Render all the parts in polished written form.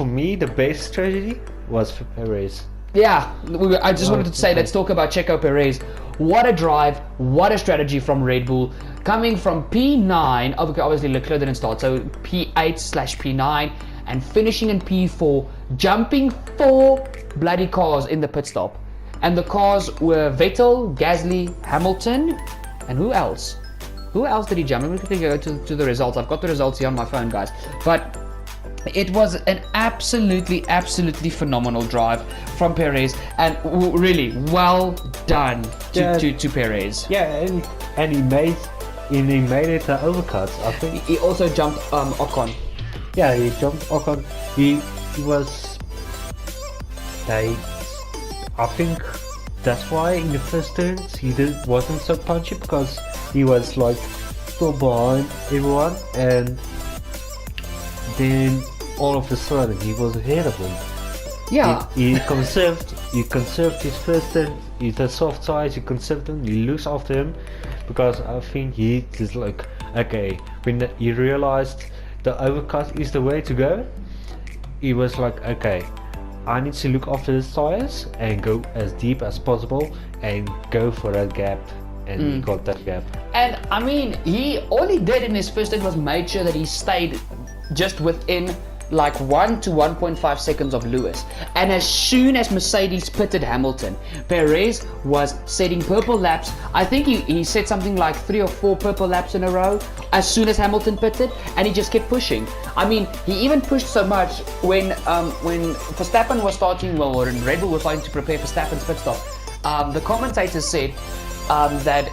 for me, the best strategy was for Perez. Yeah, I just wanted to say, let's talk about Checo Perez. What a drive, what a strategy from Red Bull. Coming from P9, obviously Leclerc didn't start, so P8/P9, and finishing in P4, jumping 4 bloody cars in the pit stop. And the cars were Vettel, Gasly, Hamilton, and who else? Who else did he jump? Let me quickly go to the results. I've got the results here on my phone, guys. But it was an absolutely phenomenal drive from Perez, and really well done to Perez. Yeah, and he made it the overcuts. I think he also jumped Ocon. Yeah, he jumped Ocon. He was. I think that's why in the first turns he wasn't so punchy, because he was like still behind everyone, and then all of a sudden he was ahead of them. Yeah. He conserved his first turn. He did soft sides, he conserved them, he looks after him, because I think he is like, okay, when he realized the overcut is the way to go, he was like, okay, I need to look after the tires and go as deep as possible and go for that gap, and he got that gap. And I mean, all he did in his first turn was made sure that he stayed just within like 1 to 1.5 seconds of Lewis. And as soon as Mercedes pitted Hamilton, Perez was setting purple laps. I think he set something like 3 or 4 purple laps in a row as soon as Hamilton pitted, and he just kept pushing. I mean, he even pushed so much when Verstappen was starting, or Red Bull was starting to prepare Verstappen's pit stop. The commentators said that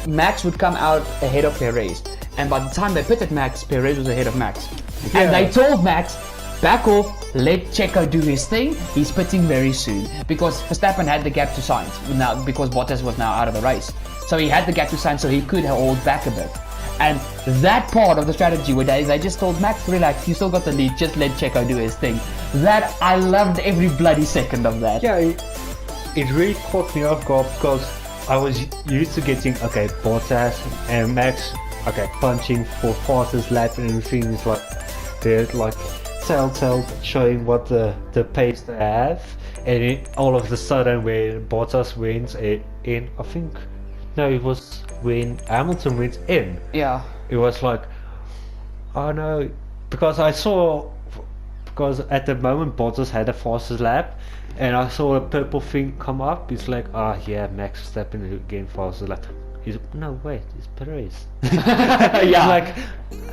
Max would come out ahead of Perez, and by the time they pitted Max, Perez was ahead of Max. Yeah. And they told Max, back off, let Checo do his thing, he's pitting very soon. Because Verstappen had the gap to Sainz, now because Bottas was now out of the race. So he had the gap to Sainz, so he could hold back a bit. And that part of the strategy where they just told Max, relax, you still got the lead, just let Checo do his thing. That, I loved every bloody second of that. Yeah, it really caught me off guard, because I was used to getting, okay, Bottas and Max, okay, punching for fastest lap, and everything is like, they're like telltale showing what the pace they have, and all of a sudden when Bottas wins in, I think, no, it was when Hamilton went in. Yeah. It was like, oh no, because at the moment Bottas had the fastest lap, and I saw a purple thing come up. It's like, yeah, Max Verstappen again fastest lap. No, wait, it's Perez. Yeah. Like,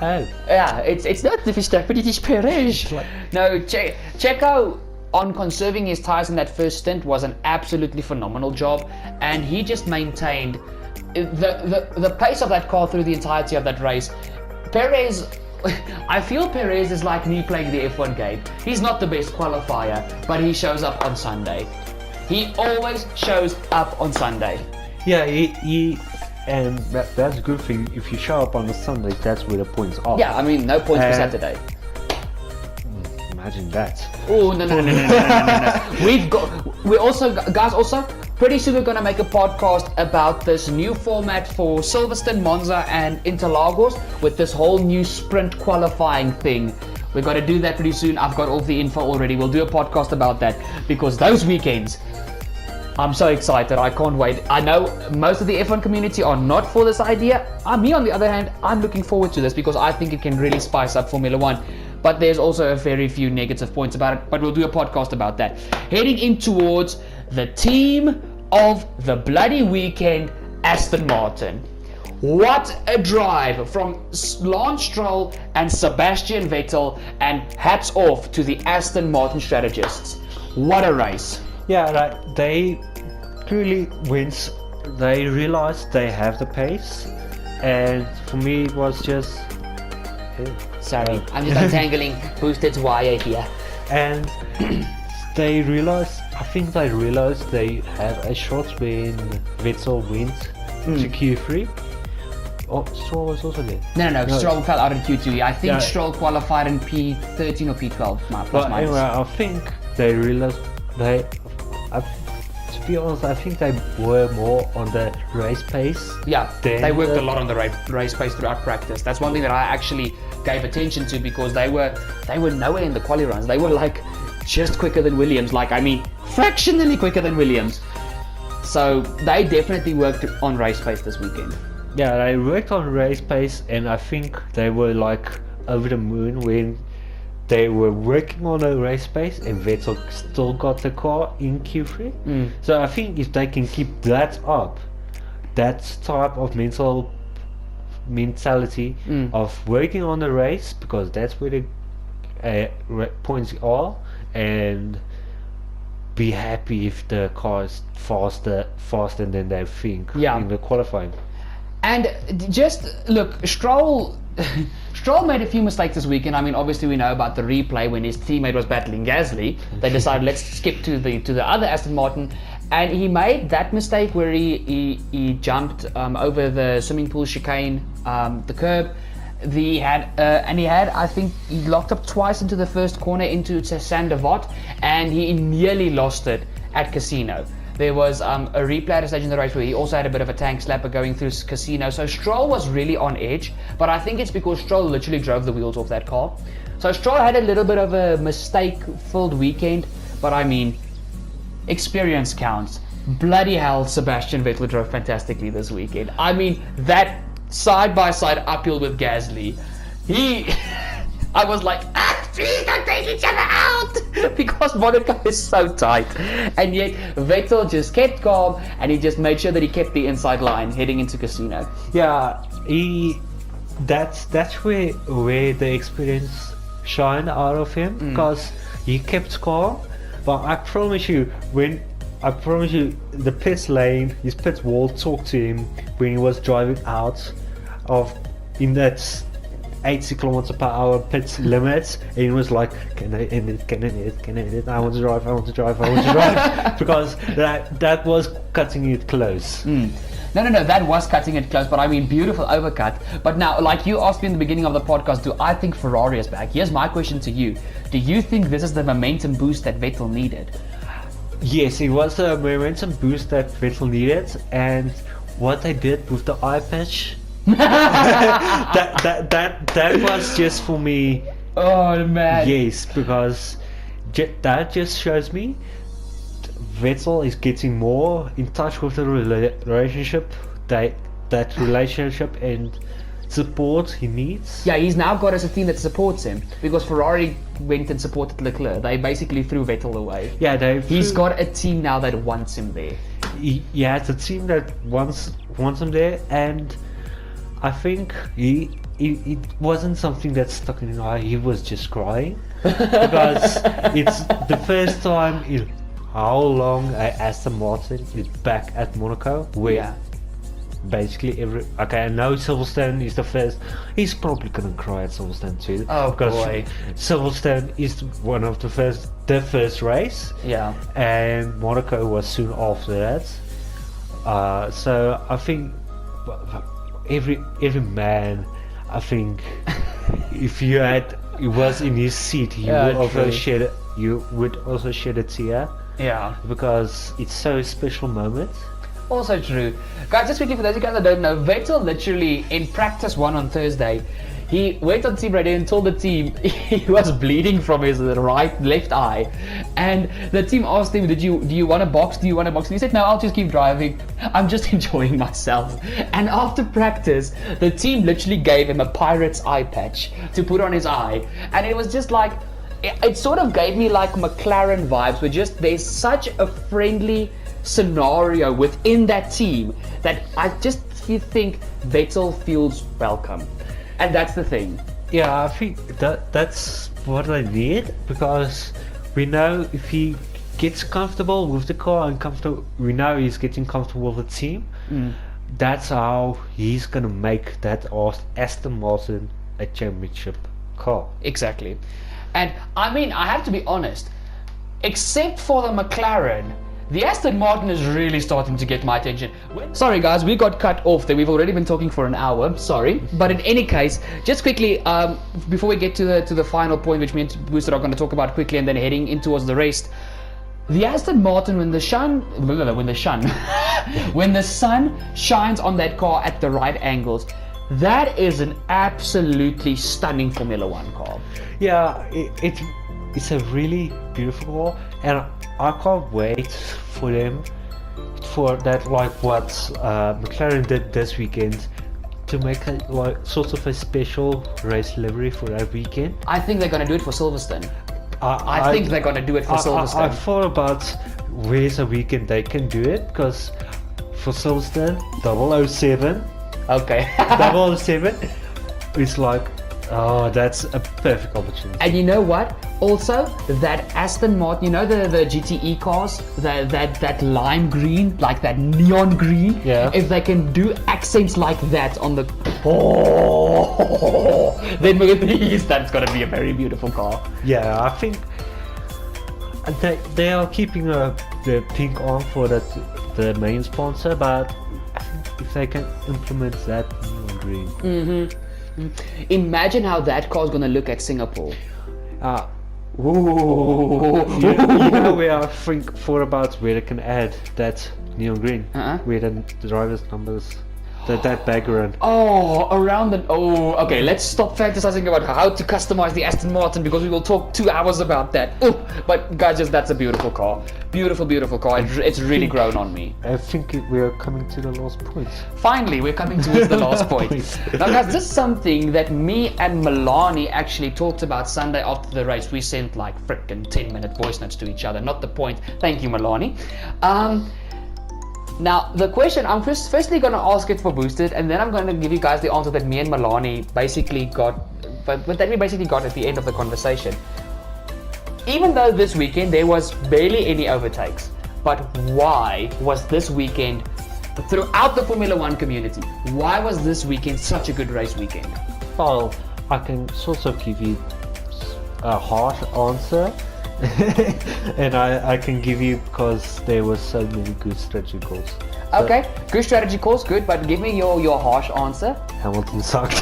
oh. Yeah, it's not the Verstappen, it is Perez. No, Checo, on conserving his tyres in that first stint, was an absolutely phenomenal job, and he just maintained the pace of that car through the entirety of that race. Perez, I feel Perez is like me playing the F1 game. He's not the best qualifier, but he shows up on Sunday. He always shows up on Sunday. Yeah, and that's a good thing. If you show up on a Sunday, that's where the points are. Yeah, I mean, no points for Saturday. Imagine that. Oh, no. We're also, guys, pretty soon we're going to make a podcast about this new format for Silverstone, Monza, and Interlagos with this whole new sprint qualifying thing. We're going to do that pretty soon. I've got all the info already. We'll do a podcast about that, because those weekends, I'm so excited. I can't wait. I know most of the F1 community are not for this idea. Me, on the other hand, I'm looking forward to this, because I think it can really spice up Formula 1. But there's also a very few negative points about it. But we'll do a podcast about that. Heading in towards the team of the bloody weekend, Aston Martin. What a drive from Lance Stroll and Sebastian Vettel, and hats off to the Aston Martin strategists. What a race. Yeah, like, they clearly wins. They realized they have the pace, and for me it was just... Sorry, I'm just untangling Boosted's wire here. And they realized they have a shot when Vettel wins to Q3. Oh, Stroll was also there. No, Stroll fell out in Q2. I think Stroll qualified in P13 or P12. But anyway, I think they realized to be honest, I think they were more on the race pace. Yeah, than they worked the- a lot on the race pace throughout practice. That's one thing that I actually gave attention to, because they were nowhere in the quali runs. They were like just quicker than Williams. Like, I mean, fractionally quicker than Williams. So they definitely worked on race pace this weekend. Yeah, they worked on race pace, and I think they were like over the moon when they were working on a race pace, and Vettel still got the car in Q3. So I think if they can keep that up, that type of mentality of working on the race, because that's where the points are, and be happy if the car is faster than they think in the qualifying. And just look, Stroll made a few mistakes this weekend. I mean, obviously we know about the replay when his teammate was battling Gasly. They decided, let's skip to the other Aston Martin, and he made that mistake where he jumped over the swimming pool chicane, the curb. I think he locked up twice into the first corner into Saint-Devote, and he nearly lost it at Casino. There was a replay at a stage in the race where he also had a bit of a tank slapper going through Casino. So Stroll was really on edge, but I think it's because Stroll literally drove the wheels off that car. So Stroll had a little bit of a mistake-filled weekend, but I mean, experience counts. Bloody hell, Sebastian Vettel drove fantastically this weekend. I mean, that side-by-side uphill with Gasly, I was like, please don't take each other out, because Monaco is so tight. And yet Vettel just kept calm, and he just made sure that he kept the inside line heading into Casino. Yeah, that's where the experience shined out of him, because he kept calm. But I promise you, the pit lane, his pit wall talked to him when he was driving out in that 80 km per hour pit limits, and he was like, can I end it, I want to drive, because that was cutting it close. No, that was cutting it close, but I mean, beautiful overcut. But now, like you asked me in the beginning of the podcast, do I think Ferrari is back? Here's my question to you. Do you think this is the momentum boost that Vettel needed? Yes, it was a momentum boost that Vettel needed, and what they did with the eye patch, that was just for me. Oh man. Yes, because that just shows me Vettel is getting more in touch with the relationship, that relationship and support he needs. Yeah, he's now got us a team that supports him, because Ferrari went and supported Leclerc. They basically threw Vettel away. Yeah, he's got a team now that wants him there. Yeah, it's a team that wants him there, and I think it wasn't something that stuck in his eye. He was just crying because it's the first time in how long Aston Martin is back at Monaco, where basically I know Silverstone is the first. He's probably gonna cry at Silverstone too. Oh because boy, Silverstone is one of the first race. Yeah, and Monaco was soon after that. So I think every man, I think, if you was in his seat, you would also shed a tear. Yeah, because it's so special moment. Also true. Guys, just quickly for those of you guys that don't know, Vettel literally in practice 1 on Thursday, he went on team radio and told the team he was bleeding from his left eye, and the team asked him, do you want a box? And he said, no, I'll just keep driving, I'm just enjoying myself. And after practice, the team literally gave him a pirate's eye patch to put on his eye, and it was just like, it sort of gave me like McLaren vibes, where just there's such a friendly scenario within that team that I just think Vettel feels welcome. And that's the thing. Yeah, I think that's what I need, because we know if he gets comfortable with the car and we know he's getting comfortable with the team, that's how he's gonna make that Aston Martin a championship car. Exactly. And I mean, I have to be honest, except for the McLaren, the Aston Martin is really starting to get my attention. Sorry guys, we got cut off there. We've already been talking for an hour, sorry. But in any case, just quickly, before we get to the final point, which me and Booster are going to talk about quickly and then heading in towards the race, The Aston Martin, when the sun shines on that car at the right angles, that is an absolutely stunning Formula One car. Yeah, it's a really beautiful car, and I can't wait for them for that, like what McLaren did this weekend, to make a like sort of a special race livery for that weekend. I think they're gonna do it for Silverstone. I think they're gonna do it for Silverstone. I thought about where's a weekend they can do it, because for Silverstone 007. Okay. 007 is like, oh, that's a perfect opportunity. And you know what? Also, that Aston Martin, you know the GTE cars, that lime green, like that neon green. Yeah. If they can do accents like that on the, then that's gonna be a very beautiful car. Yeah, I think they are keeping the pink on for the main sponsor, but I think if they can implement that neon green. Imagine how that car's gonna look at Singapore. You know where I think for about where they can add that neon green, where the driver's numbers, that background. Oh, around the. Oh, okay. Let's stop fantasizing about how to customize the Aston Martin, because we will talk 2 hours about that. Oh, but guys, that's a beautiful car. Beautiful, beautiful car. It's really grown on me. I think we are coming to the last point. Finally, we're coming towards the last point. Now, guys, this is something that me and Milani actually talked about Sunday after the race. We sent like frickin' 10-minute voice notes to each other. Not the point. Thank you, Milani. Now, the question, I'm firstly going to ask it for Boosted, and then I'm going to give you guys the answer that me and Milani basically got, but that we basically got at the end of the conversation. Even though this weekend there was barely any overtakes, but why was this weekend, throughout the Formula One community, why was this weekend such a good race weekend? Well, I can sort of give you a harsh answer. And I can give you, because there were so many good strategy calls. Okay, good strategy calls, good, but give me your harsh answer. Hamilton sucked.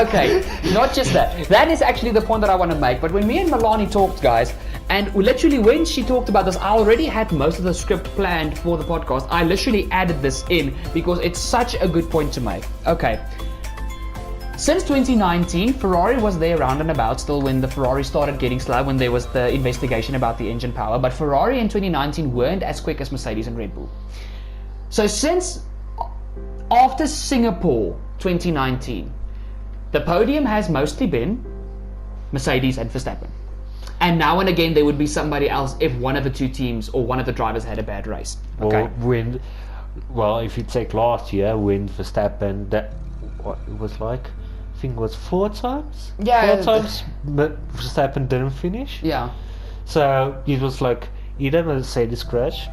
Okay, not just that. That is actually the point that I want to make. But when me and Milani talked, guys, and literally when she talked about this, I already had most of the script planned for the podcast. I literally added this in because it's such a good point to make. Okay. Since 2019, Ferrari was there round and about still when the Ferrari started getting slow, when there was the investigation about the engine power, but Ferrari in 2019 weren't as quick as Mercedes and Red Bull. So since after Singapore 2019, the podium has mostly been Mercedes and Verstappen. And now and again there would be somebody else if one of the two teams or one of the drivers had a bad race. Okay. Well, if you take last year, when Verstappen, that what it was like, I think it was 4 times. Yeah. 4 times, but Verstappen didn't finish. Yeah. So it was like either Mercedes crash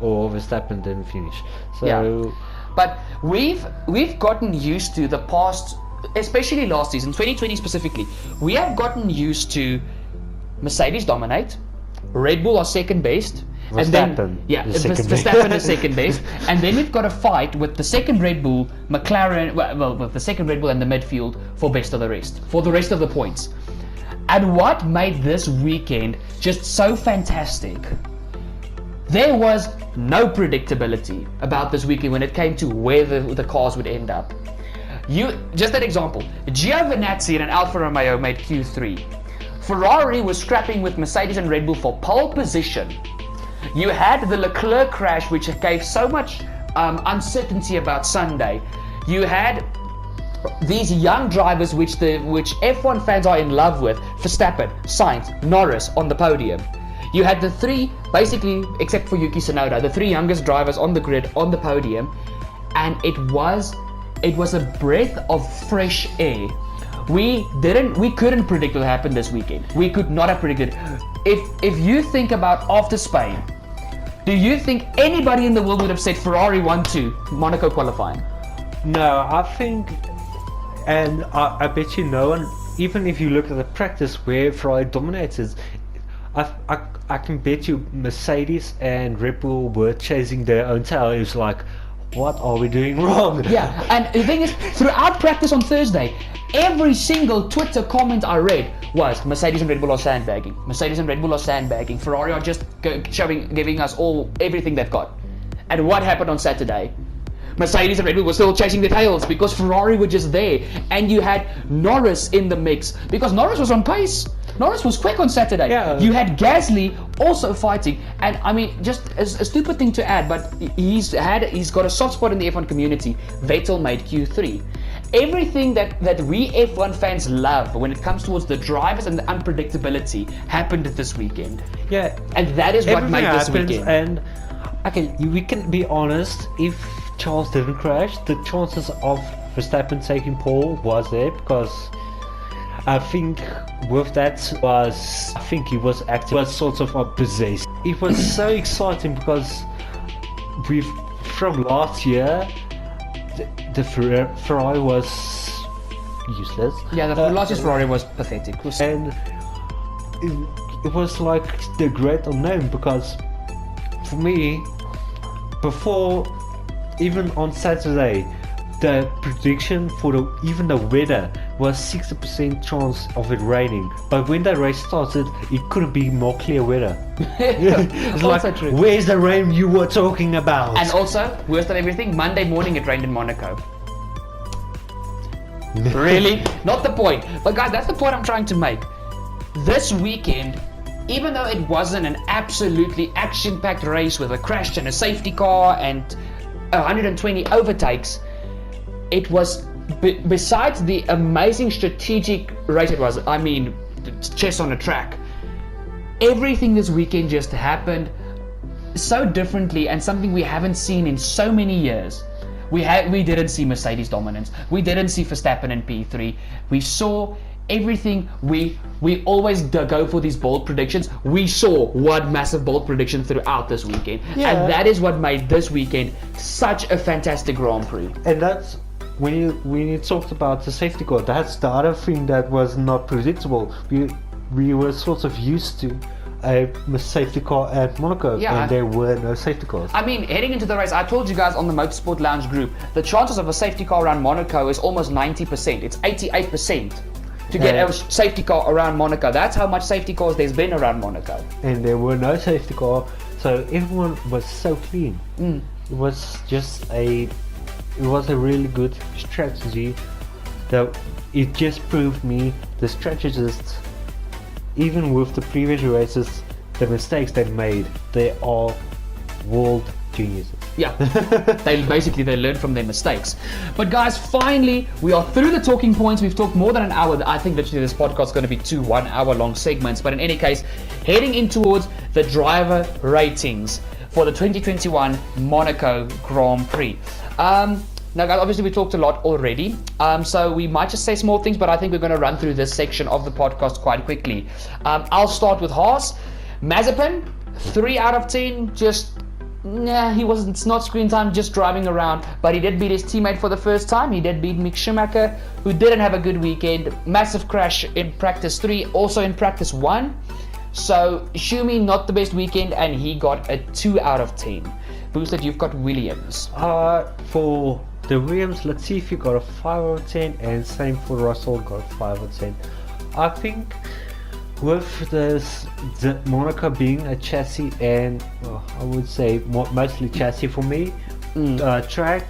or Verstappen didn't finish. So. Yeah. But we've gotten used to the past, especially last season, 2020 specifically. We have gotten used to Mercedes dominate, Red Bull are second best. Verstappen Verstappen is second best, and then we've got a fight with the second Red Bull, McLaren, with the second Red Bull and the midfield for best of the rest, for the rest of the points. And what made this weekend just so fantastic? There was no predictability about this weekend when it came to where the cars would end up. Just an example, Giovinazzi in an Alfa Romeo made Q3. Ferrari was scrapping with Mercedes and Red Bull for pole position. You had the Leclerc crash, which gave so much uncertainty about Sunday. You had these young drivers, which F1 fans are in love with: Verstappen, Sainz, Norris on the podium. You had the three, basically, except for Yuki Tsunoda, the 3 youngest drivers on the grid on the podium, and it was a breath of fresh air. We couldn't predict what happened this weekend. We could not have predicted. If you think about after Spain, do you think anybody in the world would have said Ferrari won to Monaco qualifying? No, I think, and I bet you no one, even if you look at the practice where Ferrari dominates, I can bet you Mercedes and Red Bull were chasing their own tail. It was like, what are we doing wrong? Yeah, and the thing is, throughout practice on Thursday, every single Twitter comment I read was Mercedes and Red Bull are sandbagging. Mercedes and Red Bull are sandbagging. Ferrari are just giving us everything they've got. And what happened on Saturday? Mercedes and Red Bull were still chasing their tails because Ferrari were just there. And you had Norris in the mix because Norris was on pace. Norris was quick on Saturday. Yeah. You had Gasly also fighting. And I mean, just a stupid thing to add, but he's got a soft spot in the F1 community. Vettel made Q3. Everything that we F1 fans love when it comes towards the drivers and the unpredictability happened this weekend. Yeah. And that is what Everything made this happens, weekend. And okay, we can be honest, if Charles didn't crash, the chances of Verstappen taking pole was there, because I think with that he was acting was sort of possessed. It was so exciting because from last year the Ferrari was useless. Yeah, the last year's Ferrari was pathetic. And it was like the great unknown, because for me, before, even on Saturday, the prediction for even the weather was 60% chance of it raining. But when the race started, it couldn't be more clear weather. It's Also like, true. where's the rain you were talking about? And also, worse than everything, Monday morning it rained in Monaco. Really? Not the point. But guys, that's the point I'm trying to make. This weekend, even though it wasn't an absolutely action-packed race with a crash and a safety car and 120 overtakes, it was, besides the amazing strategic race it was, I mean, chess on a track, everything this weekend just happened so differently and something we haven't seen in so many years. We didn't see Mercedes dominance. We didn't see Verstappen in P3. We saw everything. We always go for these bold predictions. We saw one massive bold prediction throughout this weekend. Yeah. And that is what made this weekend such a fantastic Grand Prix. And that's when you talked about the safety car. That's the other thing that was not predictable. We were sort of used to a safety car at Monaco, Yeah. and there were no safety cars. I mean, heading into the race, I told you guys on the Motorsport Lounge group, the chances of a safety car around Monaco is almost 90%. It's 88% to get a safety car around Monaco. That's how much safety cars there's been around Monaco. And there were no safety car, so everyone was so clean. It was a really good strategy. That it just proved me the strategists, even with the previous races, the mistakes they made, they are world geniuses. Yeah, they learn from their mistakes. But guys, finally, we are through the talking points. We've talked more than an hour. I think literally this podcast is going to be 2 1-hour-long segments. But in any case, heading in towards the driver ratings for the 2021 Monaco Grand Prix. Now guys, obviously we talked a lot already, so we might just say small things, but I think we're going to run through this section of the podcast quite quickly. I'll start with Haas. Mazepin, 3 out of 10, it's not screen time, just driving around, but he did beat his teammate for the first time. He did beat Mick Schumacher, who didn't have a good weekend. Massive crash in practice 3, also in practice 1. So Schumi, not the best weekend, and he got a 2 out of 10. Boosted, you've got Williams. For the Williams, Latifi got a 5 out of 10, and same for Russell, got a 5 out of 10. I think with the Monaco being a chassis, and I would say mostly chassis for me, track,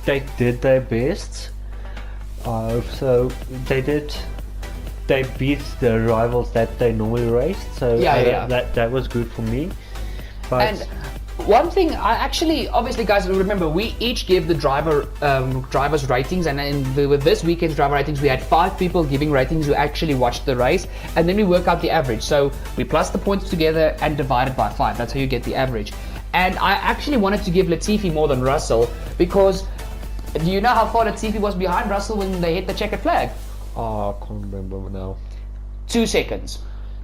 they did their best. So they beat the rivals that they normally raced. So that was good for me. But And one thing, obviously guys, remember, we each give the drivers ratings, and with this weekend's driver ratings, we had 5 people giving ratings who actually watched the race, and then we work out the average. So we plus the points together and divide it by 5. That's how you get the average. And I actually wanted to give Latifi more than Russell, because do you know how far Latifi was behind Russell when they hit the checkered flag? I can't remember now. 2 seconds.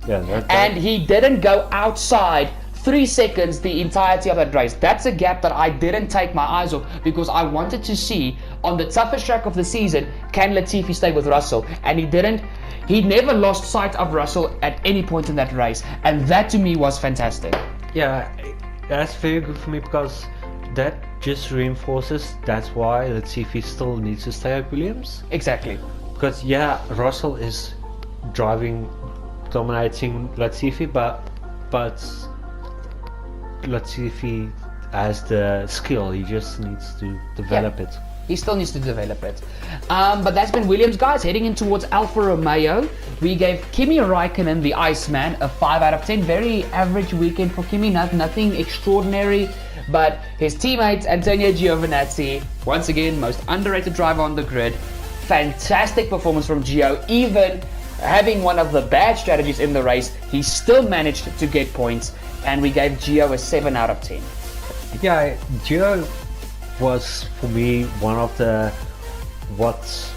Yeah, And he didn't go outside 3 seconds the entirety of that race. That's a gap that I didn't take my eyes off, because I wanted to see on the toughest track of the season, can Latifi stay with Russell? And he didn't. He never lost sight of Russell at any point in that race, and that to me was fantastic. Yeah, that's very good for me, because that just reinforces that's why Latifi still needs to stay at Williams. Exactly. Because Russell is driving, dominating Latifi, but Latifi has the skill. He just needs to develop it. He still needs to develop it. But that's been Williams, guys. Heading in towards Alfa Romeo, we gave Kimi Räikkönen, the Iceman, a 5 out of 10. Very average weekend for Kimi, nothing extraordinary. But his teammates, Antonio Giovinazzi, once again, most underrated driver on the grid. Fantastic performance from Gio. Even having one of the bad strategies in the race, he still managed to get points. And we gave Gio a 7 out of 10. Yeah, Gio was for me one of the what's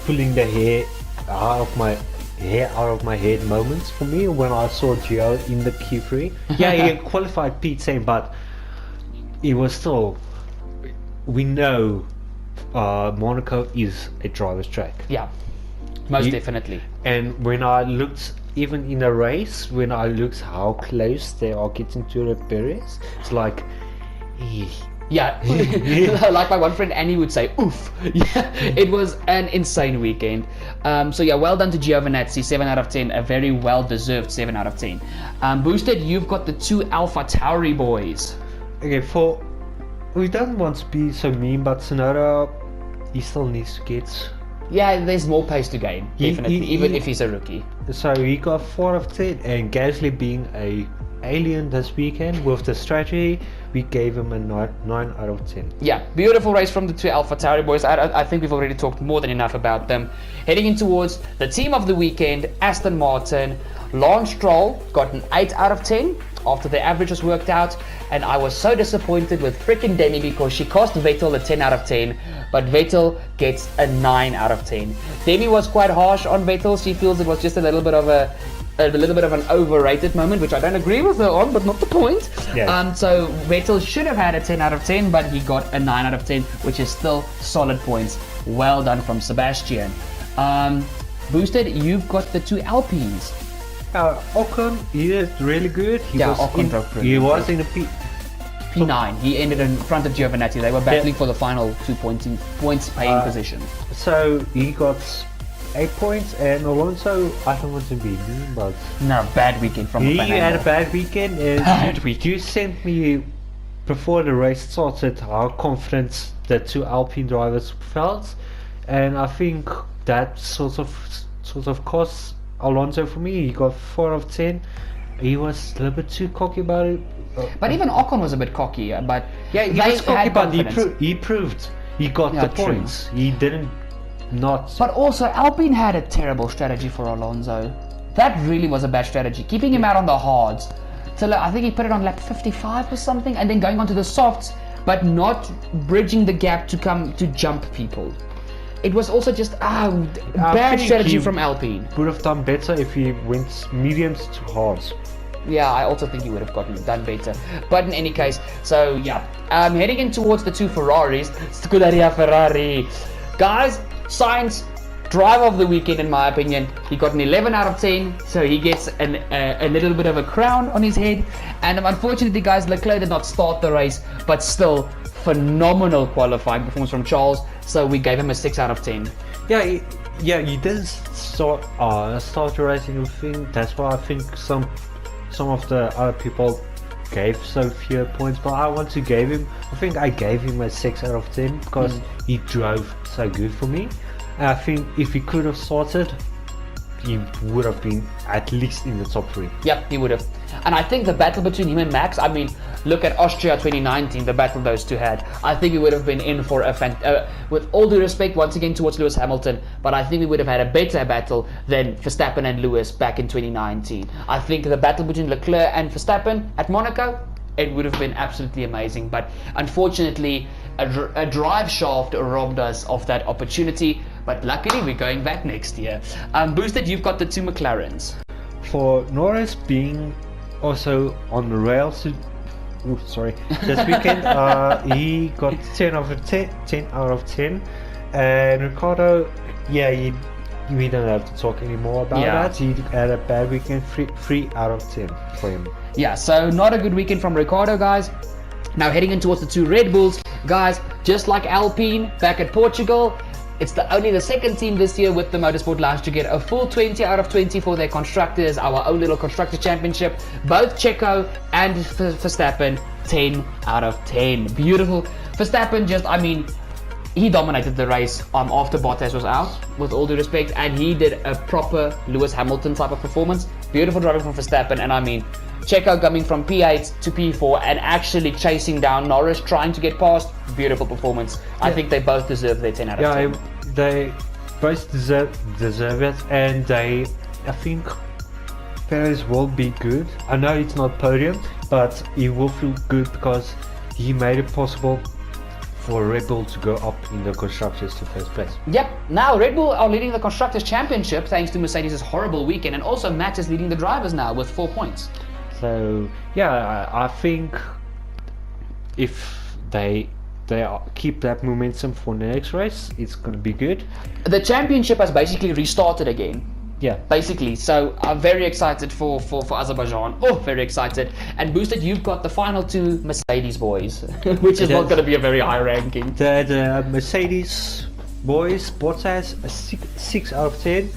pulling the hair out of my head moments for me when I saw Gio in the Q3. Yeah, he qualified P10, but it was still, we know Monaco is a driver's track. Yeah, most definitely. And when I looked, even in the race, when I looked how close they are getting to the Perez, it's like, yeah, like my one friend Annie would say, oof. Yeah, it was an insane weekend. So yeah, well done to Giovinazzi, 7 out of 10, a very well-deserved 7 out of 10. Boosted, you've got the 2 AlphaTauri boys. Okay, we don't want to be so mean, but Tsunoda, he still needs to get. Yeah, there's more pace to gain, definitely, even if he's a rookie. So he got 4 out of 10, and Gasly being a alien this weekend with the strategy, we gave him a 9 out of 10. Yeah, beautiful race from the 2 AlphaTauri boys. I think we've already talked more than enough about them. Heading in towards the team of the weekend, Aston Martin. Lance Stroll got an 8 out of 10 after the average was worked out, and I was so disappointed with freaking Demi because she cost Vettel a 10 out of 10, but Vettel gets a 9 out of 10. Demi was quite harsh on Vettel. She feels it was just a little bit of an overrated moment, which I don't agree with her on, but not the point. Yeah. So Vettel should have had a 10 out of 10, but he got a 9 out of 10, which is still solid points. Well done from Sebastian. Boosted, you've got the 2 Alpines. Ocon, he is really good. He was in the P9. He ended in front of Giovinazzi. They were battling for the final 2 points paying position. So he got 8 points, and Alonso, I don't want to be mean, but no, bad weekend from he had a bad weekend. And you sent me before the race started how confident the 2 Alpine drivers felt, and I think that sort of cost Alonso for me. He got 4 out of 10. He was a little bit too cocky about it. But even Ocon was a bit cocky. But yeah, he was cocky, but he proved he got the points. He didn't not. But also, Alpine had a terrible strategy for Alonso. That really was a bad strategy. Keeping him out on the hards. So I think he put it on lap 55 or something, and then going onto the softs, but not bridging the gap to jump people. It was also just bad strategy from Alpine. Would have done better if he went mediums to hards. Yeah, I also think he would have done better. But in any case, so yeah. Heading in towards the 2 Ferraris. Scuderia Ferrari. Guys, Sainz, driver of the weekend in my opinion. He got an 11 out of 10, so he gets a little bit of a crown on his head. And unfortunately, guys, Leclerc did not start the race, but still phenomenal qualifying performance from Charles. So we gave him a 6 out of 10. Yeah, he didn't start the race in the thing. That's why I think some of the other people gave so few points, but I think I gave him a 6 out of 10 because he drove so good for me. And I think if he could have started, he would have been at least in the top 3. Yep, he would have. And I think the battle between him and Max, I mean, look at Austria 2019, the battle those two had. I think we would have been in for with all due respect once again towards Lewis Hamilton, but I think we would have had a better battle than Verstappen and Lewis back in 2019. I think the battle between Leclerc and Verstappen at Monaco, it would have been absolutely amazing, but unfortunately a drive shaft robbed us of that opportunity, but luckily we're going back next year. Boosted, you've got the 2 McLarens. For Norris being also on the rails this weekend, he got 10 out of 10, and Ricciardo, we don't have to talk anymore about that. He had a bad weekend, 3 out of 10 for him. Yeah, so not a good weekend from Ricciardo, guys. Now heading in towards the 2 Red Bulls, guys, just like Alpine back at Portugal, It's only the second team this year with the Motorsport Lounge to get a full 20 out of 20 for their constructors, our own little constructor championship. Both Checo and Verstappen, 10 out of 10. Beautiful. Verstappen he dominated the race after Bottas was out, with all due respect, and he did a proper Lewis Hamilton type of performance. Beautiful driving from Verstappen, and Checo coming from P8 to P4 and actually chasing down Norris, trying to get past. Beautiful performance. Yeah. I think they both deserve their 10 out of 10. Yeah, they both deserve it, and I think Perez will be good. I know it's not podium, but he will feel good because he made it possible for Red Bull to go up in the Constructors to first place. Yep. Now Red Bull are leading the Constructors Championship thanks to Mercedes' horrible weekend, and also Max is leading the drivers now with 4 points. So yeah, I think if they keep that momentum for the next race, it's going to be good. The championship has basically restarted again. Yeah. Basically, so I'm very excited for Azerbaijan. Oh, very excited. And Boosted, you've got the final two Mercedes boys, which is not going to be a very high ranking. The Mercedes boys, Bottas, a 6 out of 10.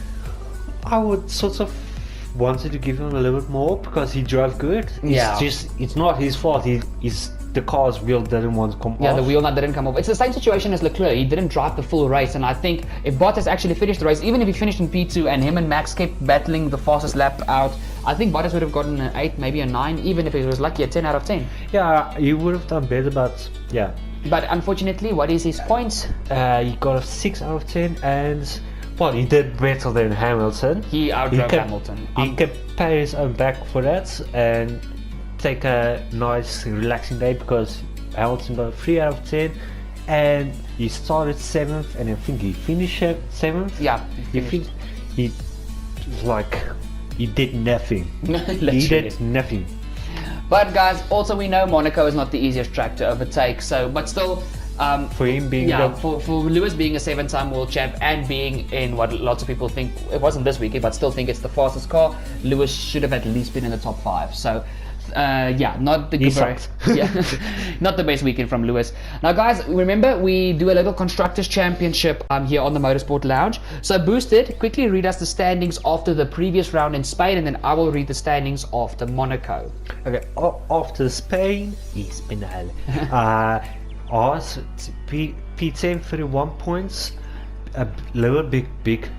I would sort of wanted to give him a little bit more because he drove good. It's not his fault. The car's wheel didn't want to come off. Yeah, the wheel nut didn't come off. It's the same situation as Leclerc. He didn't drive the full race, and I think if Bottas actually finished the race, even if he finished in P2 and him and Max kept battling the fastest lap out, I think Bottas would have gotten an 8, maybe a 9, even if he was lucky, a 10 out of 10. Yeah, he would have done better, but yeah. But unfortunately, what is his points? He got a 6 out of 10, and well, he did better than Hamilton. He outdrove Hamilton. He can pay his own back for that and take a nice relaxing day because Hamilton got a 3 out of 10 and he started 7th and I think he finished 7th. Yeah, he did nothing. He did nothing. But guys, also we know Monaco is not the easiest track to overtake, but still for him being for Lewis being a 7-time world champ and being in what lots of people think it wasn't this weekend but still think it's the fastest car, Lewis should have at least been in the top 5. So not the not the best weekend from Lewis. Now guys, remember we do a little Constructors Championship here on the Motorsport Lounge. So Boosted, quickly read us the standings after the previous round in Spain, and then I will read the standings after Monaco. Okay, after Spain is Penal. Haas P10 31 points, a little bit big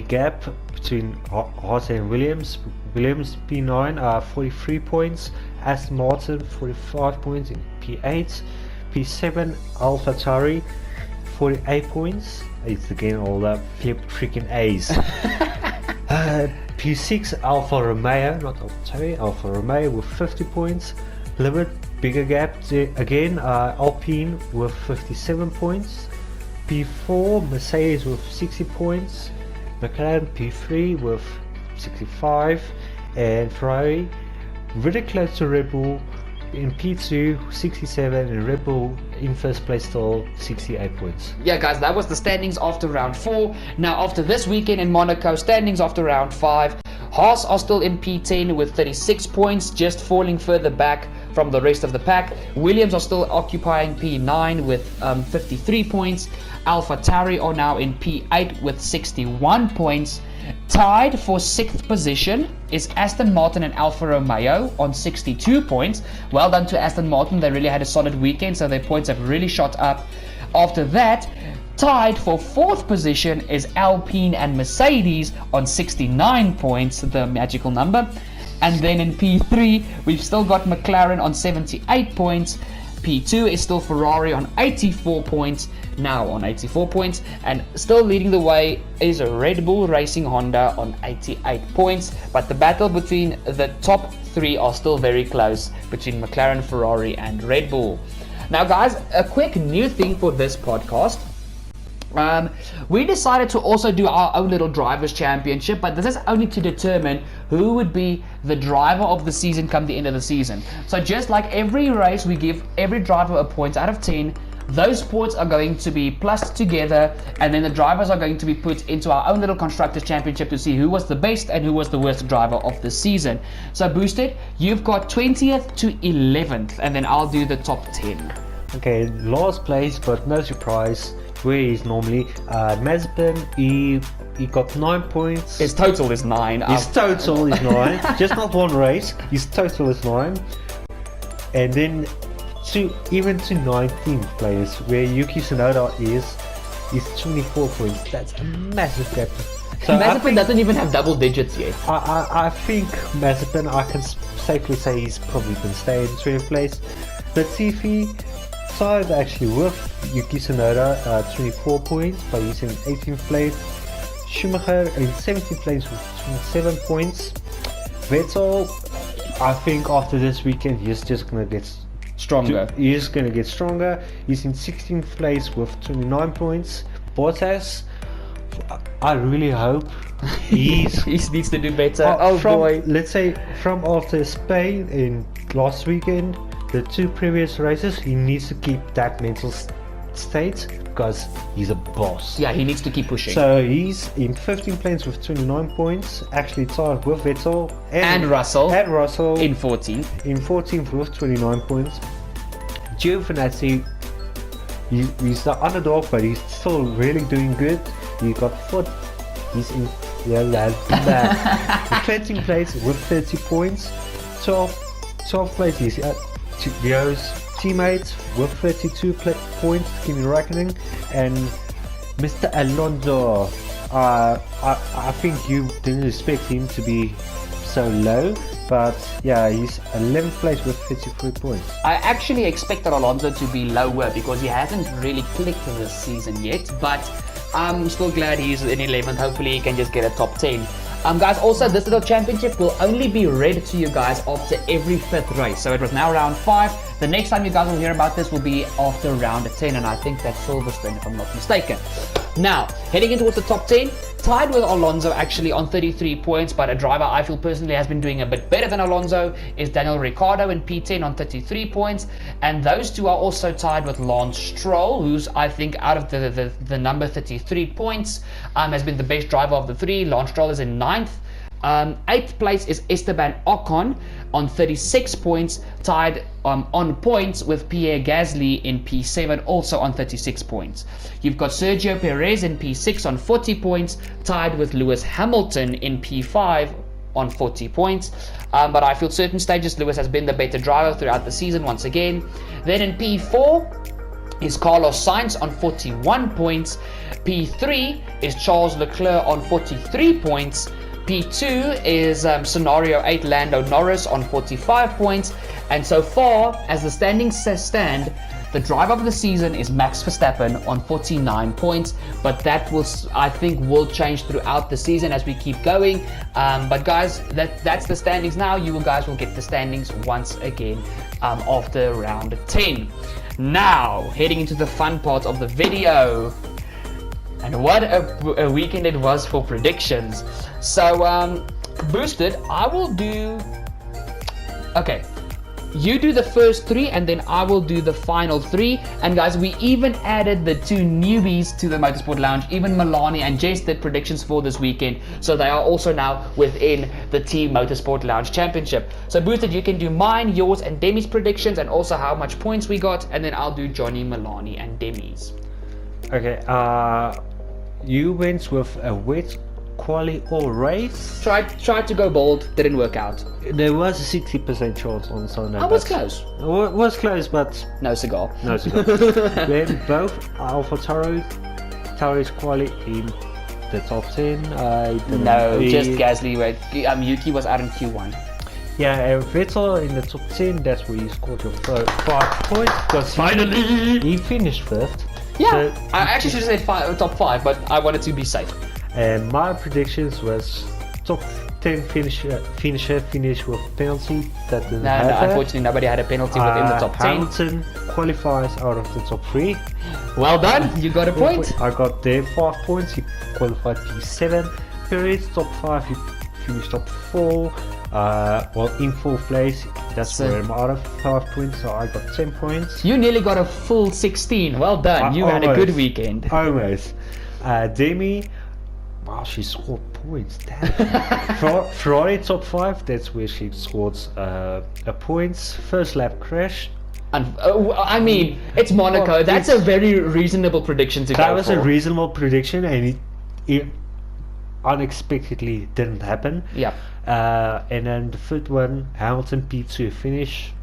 gap between Haas and Williams. Williams P9 43 points, Aston Martin 45 points in P8, P7 AlphaTauri 48 points. It's again all that freaking A's. P6 Alfa Romeo, not AlphaTauri, Alfa Romeo with 50 points. Little bit bigger gap again, Alpine with 57 points. P4 Mercedes with 60 points, McLaren P3 with 65, and Ferrari really close to Red Bull in P2 67 and Red Bull in first place still 68 points. Yeah guys, that was the standings after round 4. Now after this weekend in Monaco, standings after round 5, Haas are still in P10 with 36 points, just falling further back from the rest of the pack. Williams are still occupying P9 with 53 points. AlphaTauri are now in P8 with 61 points. Tied for 6th position is Aston Martin and Alfa Romeo on 62 points. Well done to Aston Martin, they really had a solid weekend, so their points have really shot up. After that, tied for 4th position is Alpine and Mercedes on 69 points, the magical number. And then in P3, we've still got McLaren on 78 points. P2 is still Ferrari on 84 points, now on 84 points, and still leading the way is Red Bull Racing Honda on 88 points, but the battle between the top 3 are still very close between McLaren, Ferrari and Red Bull. Now guys, a quick new thing for this podcast. We decided to also do our own little drivers championship, but this is only to determine who would be the driver of the season come the end of the season. So just like every race, we give every driver a point out of 10. Those points are going to be plussed together, and then the drivers are going to be put into our own little Constructors Championship to see who was the best and who was the worst driver of the season. So Boosted, you've got 20th to 11th, and then I'll do the top 10. Okay, last place, but no surprise, where he's normally. Mazepin, he got 9 points. His total is 9. His total is 9. Just not one race. His total is 9. And then even to 19th place, where Yuki Tsunoda is 24 points. That's a massive gap. So Mazepin doesn't even have double digits yet. I think Mazepin, I can safely say he's probably going to stay in 20th place. The TV side actually with Yuki Tsunoda 24 points, but he's in 18th place. Schumacher in 17th place with 27 points. Vettel, I think after this weekend he's just going to get Stronger. He's going to get stronger. He's in 16th place with 29 points. Bottas, I really hope he needs to do better. Boy. Let's say from after Spain in last weekend, the 2 previous races, he needs to keep that mental state because he's a boss. Yeah, he needs to keep pushing. So he's in 15th place with 29 points, actually tied with Vettel and Russell. In 14th. In 14th with 29 points. Giovinazzi, he's the underdog, but he's still really doing good. He got foot. He's in 13th place with 30 points. 12th place is Leo's teammates with 32 points, Kimi Räikkönen, and Mr. Alonso. I think you didn't expect him to be so low, but yeah, he's 11th place with 33 points. I actually expected Alonso to be lower because he hasn't really clicked this season yet, but I'm still glad he's in 11th. Hopefully he can just get a top 10. Guys, also this little championship will only be read to you guys after every 5th race. So it was now round 5. The next time you guys will hear about this will be after round 10, and I think that's Silverstone if I'm not mistaken. Now, heading in towards the top 10, tied with Alonso actually on 33 points, but a driver I feel personally has been doing a bit better than Alonso is Daniel Ricciardo in P10 on 33 points, and those two are also tied with Lance Stroll, who's I think out of the number 33 points has been the best driver of the 3. Lance Stroll is in 9th. 8th place is Esteban Ocon on 36 points, tied on points with Pierre Gasly in P7, also on 36 points. You've got Sergio Perez in P6 on 40 points, tied with Lewis Hamilton in P5 on 40 points. But I feel certain stages Lewis has been the better driver throughout the season once again. Then in P4 is Carlos Sainz on 41 points. P3 is Charles Leclerc on 43 points. P2 is Scenario 8 Lando Norris on 45 points. And so far as the standings stand, the driver of the season is Max Verstappen on 49 points, but that will, I think, will change throughout the season as we keep going. But guys, that's the standings now. You guys will get the standings once again after round 10. Now, heading into the fun part of the video. And what a weekend it was for predictions. So, Boosted, I will do... Okay. You do the first 3 and then I will do the final 3. And guys, we even added the 2 newbies to the Motorsport Lounge. Even Milani and Jess did predictions for this weekend. So they are also now within the Team Motorsport Lounge Championship. So Boosted, you can do mine, yours and Demi's predictions and also how much points we got. And then I'll do Johnny, Milani and Demi's. Okay, you went with a wet quali or race. Tried to go bold, didn't work out. There was a 60% chance on Sunday. I was close. It was close, but no cigar. No cigar. Then both Alpha Tauri's quali in the top 10. Just Gasly. Yuki was out in Q1. Yeah, and Vettel in the top 10. That's where you scored your 5 points. Because finally he finished 5th. Yeah, so, I actually should have said top 5, but I wanted to be safe. And my predictions was top 10 finish with penalty. That didn't happen. Unfortunately, nobody had a penalty within the top 10. Hamilton qualifies out of the top 3. Well done, you got a point. I got there 5 points. He qualified P7. Perez top 5. He finished top 4. In 4th place. That's where I'm out of 5 points, so I got 10 points. You nearly got a full 16. Well done. You had a good weekend. Almost. Demi, wow, she scored points. Damn. Ferrari top 5. That's where she scored a points. First lap crash. I mean, it's Monaco. Well, That's a very reasonable prediction to go for. That was a reasonable prediction, and it unexpectedly didn't happen. Yeah. And then the third one, Hamilton P2 finish.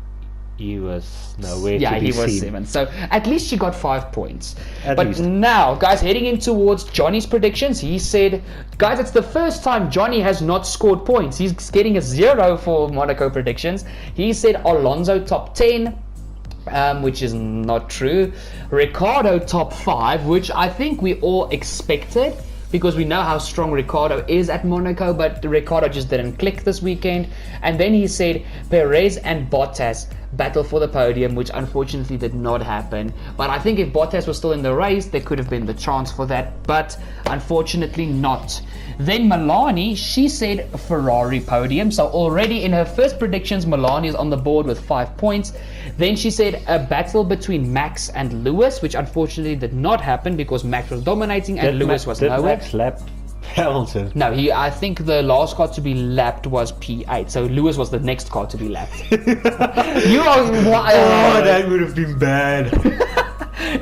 He was nowhere to be he was seen. 7. So at least she got 5 points. At but least. now, guys, heading in towards Johnny's predictions, he said, guys, it's the first time Johnny has not scored points. He's getting a 0 for Monaco predictions. He said Alonso top 10. Which is not true. Ricardo top 5, which I think we all expected, because we know how strong Ricardo is at Monaco, but Ricardo just didn't click this weekend. And then he said Perez and Bottas battle for the podium, which unfortunately did not happen. But I think if Bottas was still in the race, there could have been the chance for that, but unfortunately not. Then Milani, she said Ferrari podium. So already in her first predictions, Milani is on the board with 5 points. Then she said a battle between Max and Lewis, which unfortunately did not happen because Max was dominating and Lewis was nowhere. Max lap Hamilton? No, I think the last car to be lapped was P8, so Lewis was the next car to be lapped. You are Oh, that would have been bad.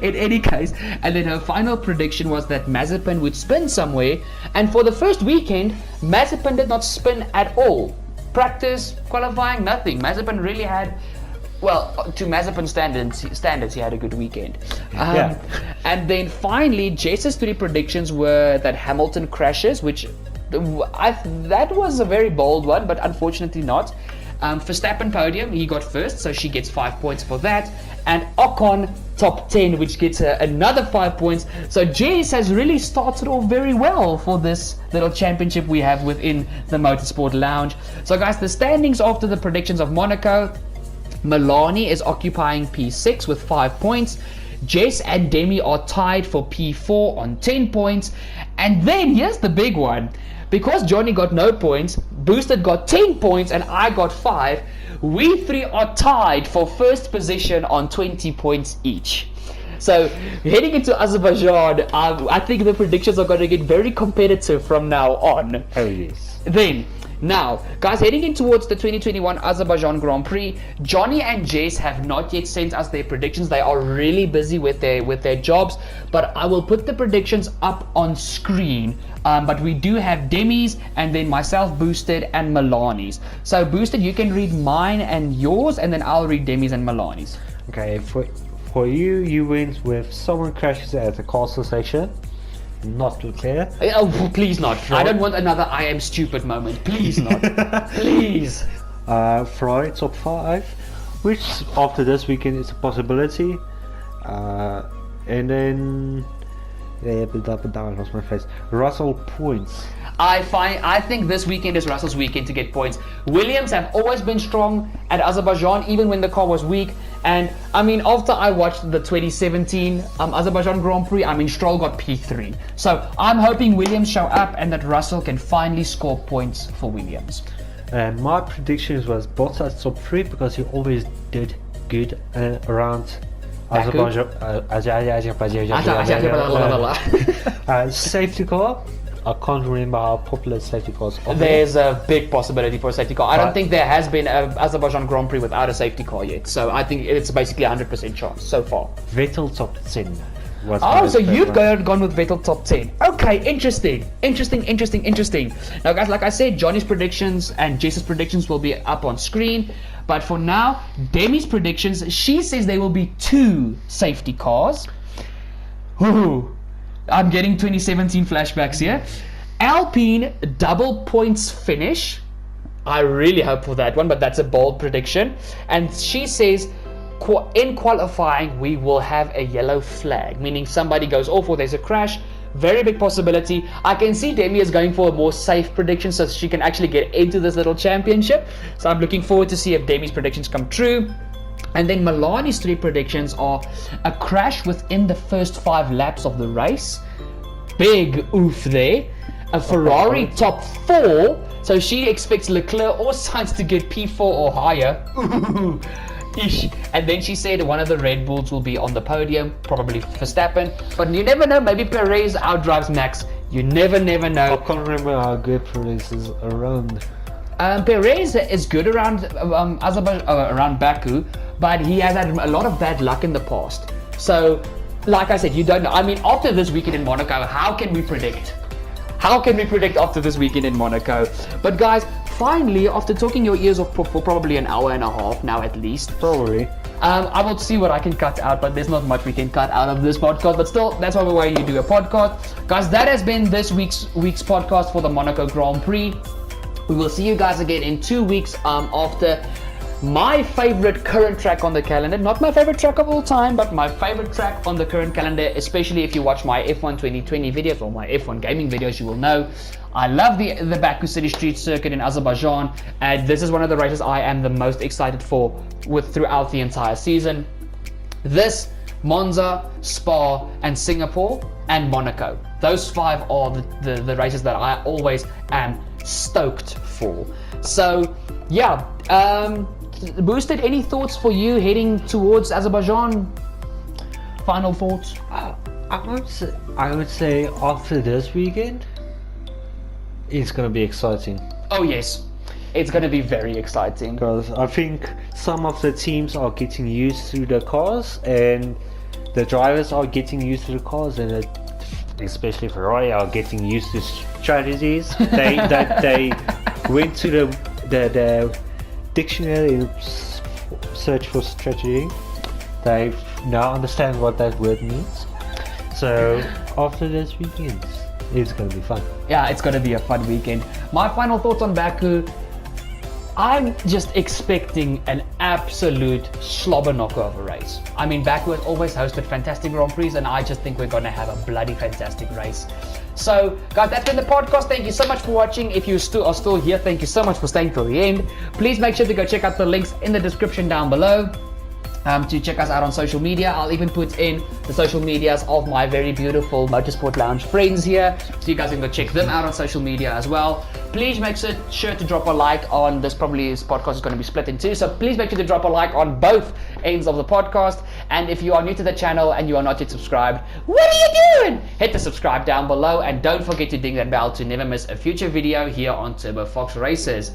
In any case, and then her final prediction was that Mazepin would spin somewhere, and for the first weekend, Mazepin did not spin at all. Practice, qualifying, nothing. Mazepin really had, well, to Mazepin standards, he had a good weekend. And then finally, Jess's 3 predictions were that Hamilton crashes, which that was a very bold one, but unfortunately not. Verstappen podium, he got first, so she gets 5 points for that. And Ocon top 10, which gets her another 5 points. So Jess has really started off very well for this little championship we have within the Motorsport Lounge. So guys, the standings after the predictions of Monaco: Milani is occupying P6 with 5 points. Jess and Demi are tied for P4 on 10 points. And then here's the big one. Because Johnny got no points, Boosted got 10 points, and I got 5, we 3 are tied for first position on 20 points each. So heading into Azerbaijan, I think the predictions are going to get very competitive from now on. Oh yes. Then, now, guys, heading in towards the 2021 Azerbaijan Grand Prix, Johnny and Jess have not yet sent us their predictions. They are really busy with their jobs, but I will put the predictions up on screen. But we do have Demi's, and then myself, Boosted, and Milani's. So Boosted, you can read mine and yours, and then I'll read Demi's and Milani's. Okay, for you went with someone crashes at the castle station. Not Leclerc. Oh, please not. I don't want another I am stupid moment. Please not. Please. Ferrari top 5, which after this weekend is a possibility. And then I lost my face. Russell points. I think this weekend is Russell's weekend to get points. Williams have always been strong at Azerbaijan, even when the car was weak. And I mean, after I watched the 2017 Azerbaijan Grand Prix, I mean, Stroll got P3. So I'm hoping Williams show up and that Russell can finally score points for Williams. And my predictions was Bottas top 3 because he always did good around Azerbaijan. Safety car. I can't remember how popular safety cars are. There's a big possibility for a safety car. I don't think there has been an Azerbaijan Grand Prix without a safety car yet. So I think it's basically 100% chance so far. Vettel top 10. So you've gone with Vettel top 10. Okay, interesting. Now guys, like I said, Johnny's predictions and Jess's predictions will be up on screen. But for now, Demi's predictions, she says there will be 2 safety cars. Ooh. I'm getting 2017 flashbacks here. Alpine double points finish. I really hope for that one, but that's a bold prediction. And she says in qualifying we will have a yellow flag, meaning somebody goes off or there's a crash. Very big possibility. I can see Demi is going for a more safe prediction so she can actually get into this little championship. So I'm looking forward to see if Demi's predictions come true. And then Milani's 3 predictions are a crash within the first 5 laps of the race. Big oof there. A Ferrari top 4. So she expects Leclerc or Sainz to get P4 or higher. Ooh. Ish. And then she said one of the Red Bulls will be on the podium, probably Verstappen. But you never know, maybe Perez outdrives Max. You never know. I can't remember how good Perez is around. Perez is good around around Baku, but he has had a lot of bad luck in the past. So, like I said, you don't know. I mean, after this weekend in Monaco, how can we predict? How can we predict after this weekend in Monaco? But guys, finally, after talking your ears off for probably an hour and a half now at least. Probably. I will see what I can cut out, but there's not much we can cut out of this podcast. But still, that's why you do a podcast. Guys, that has been this week's podcast for the Monaco Grand Prix. We will see you guys again in 2 weeks after my favorite current track on the calendar. Not my favorite track of all time, but my favorite track on the current calendar, especially if you watch my F1 2020 videos or my F1 gaming videos, you will know I love the Baku City Street Circuit in Azerbaijan, and this is one of the races I am the most excited for throughout the entire season. This, Monza, Spa, and Singapore, and Monaco. Those 5 are the races that I always am stoked for. So, yeah, Boosted, any thoughts for you heading towards Azerbaijan? Final thoughts? I would say after this weekend, it's going to be exciting. Oh yes, it's going to be very exciting. Because I think some of the teams are getting used to the cars, and the drivers are getting used to the cars, and especially Ferrari are getting used to strategies. They went to the dictionary and search for strategy. They now understand what that word means. So after this weekend, it's going to be fun. Yeah, it's going to be a fun weekend. My final thoughts on Baku. I'm just expecting an absolute slobber knocker of a race. I mean, Baku has always hosted fantastic Grand Prix, and I just think we're going to have a bloody fantastic race. So, guys, that's been the podcast. Thank you so much for watching. If you are still here, thank you so much for staying till the end. Please make sure to go check out the links in the description down below. To check us out on social media. I'll even put in the social medias of my very beautiful Motorsport Lounge friends here, so you guys can go check them out on social media as well. Please make sure to drop a like on this. Probably this podcast is going to be split in 2, so please make sure to drop a like on both ends of the podcast. And if you are new to the channel and you are not yet subscribed, what are you doing? Hit the subscribe down below, and don't forget to ding that bell to never miss a future video here on Turbo Fox RacerZ.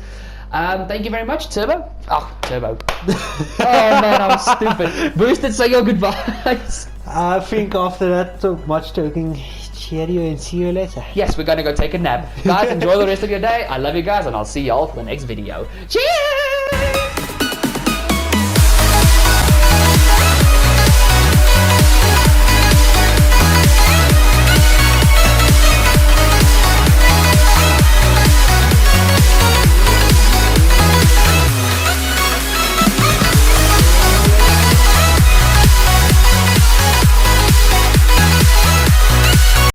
Thank you very much, Turbo. Oh, Turbo. Oh man, I was stupid. Boosted, say your goodbyes. I think after that much talking, cheerio and see you later. Yes, we're gonna go take a nap. Guys, enjoy the rest of your day. I love you guys, and I'll see y'all for the next video. Cheers!